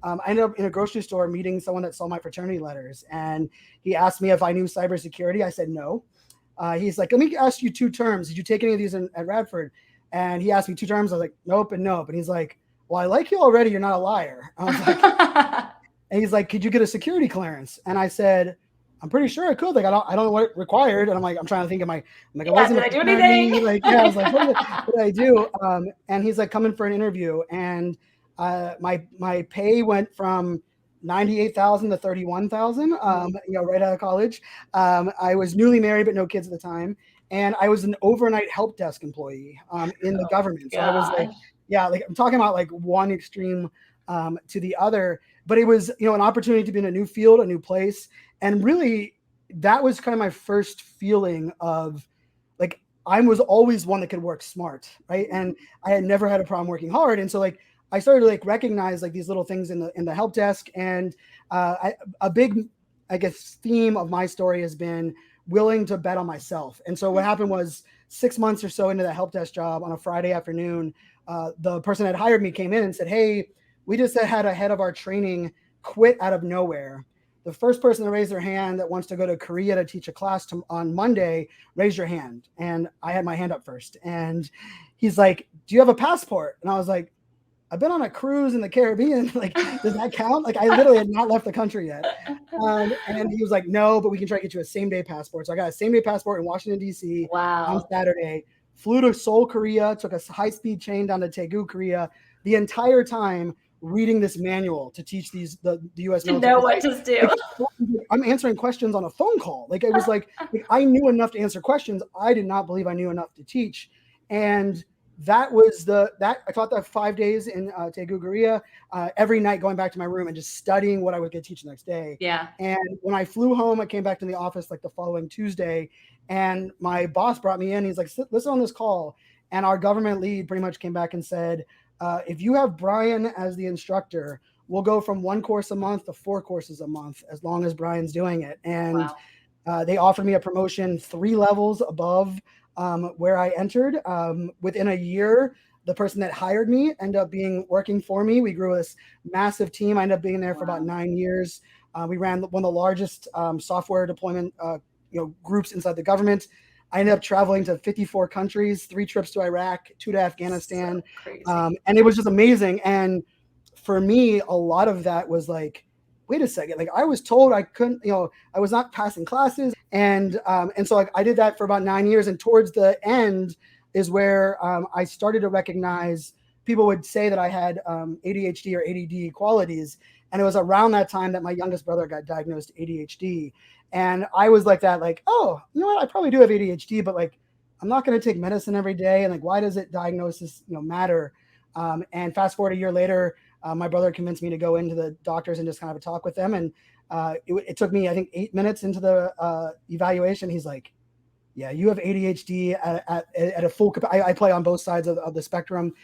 I ended up in a grocery store meeting someone that saw my fraternity letters, and he asked me if I knew cybersecurity. I said no. He's like, let me ask you two terms. Did you take any of these at Radford? And he asked me two terms. I was like, nope and nope. And he's like, well, I like you already. You're not a liar. I was like, and he's like, could you get a security clearance? And I said, I'm pretty sure I could. Like, I don't know what it required. And I'm like, I'm trying to think of my, I'm like, I wasn't did I do anything? Like, yeah, I was like, what did I do? And he's like, come in for an interview. And my pay went from 98,000 to 31,000, right out of college. I was newly married, but no kids at the time. And I was an overnight help desk employee in the government. So I was like, I'm talking about like one extreme to the other, but it was, an opportunity to be in a new field, a new place. And really that was kind of my first feeling of like, I was always one that could work smart. Right. And I had never had a problem working hard. And so like, I started to like recognize like these little things in the help desk. And a big, I guess, theme of my story has been willing to bet on myself. And so what happened was 6 months or so into the help desk job on a Friday afternoon, the person that hired me came in and said, hey, we just had a head of our training quit out of nowhere. The first person to raise their hand that wants to go to Korea to teach a class on Monday, raise your hand. And I had my hand up first. And he's like, do you have a passport? And I was like, I've been on a cruise in the Caribbean. Like, does that count? Like, I literally had not left the country yet. And he was like, no, but we can try to get you a same-day passport. So I got a same-day passport in Washington, D.C. on Saturday, flew to Seoul, Korea, took a high-speed train down to Daegu, Korea, the entire time reading this manual to teach the U.S. military. To know what to do. Like, I'm answering questions on a phone call. Like, it was like I knew enough to answer questions. I did not believe I knew enough to teach. And that was I taught that 5 days in Daegu, Korea, every night going back to my room and just studying what I was going to teach the next day. Yeah. And when I flew home, I came back to the office like the following Tuesday, and my boss brought me in. He's like, listen on this call. And our government lead pretty much came back and said, if you have Brian as the instructor, we'll go from 1 course a month to 4 courses a month, as long as Brian's doing it. And they offered me a promotion 3 levels above where I entered. Within a year, the person that hired me ended up working for me. We grew this massive team. I ended up being there for about 9 years. We ran one of the largest software deployment groups inside the government. I ended up traveling to 54 countries, 3 trips to Iraq, 2 to Afghanistan. And it was just amazing. And for me, a lot of that was like, wait a second, like I was told I couldn't, I was not passing classes. And so like, I did that for about 9 years. And towards the end is where I started to recognize people would say that I had ADHD or ADD qualities. And it was around that time that my youngest brother got diagnosed ADHD. And I was like that, like, oh, you know what? I probably do have ADHD, but like, I'm not going to take medicine every day. And like, why does it diagnosis, matter? And fast forward a year later, my brother convinced me to go into the doctors and just kind of talk with them. And it took me, I think, 8 minutes into the evaluation. He's like, yeah, you have ADHD at a full capacity. I play on both sides of the spectrum.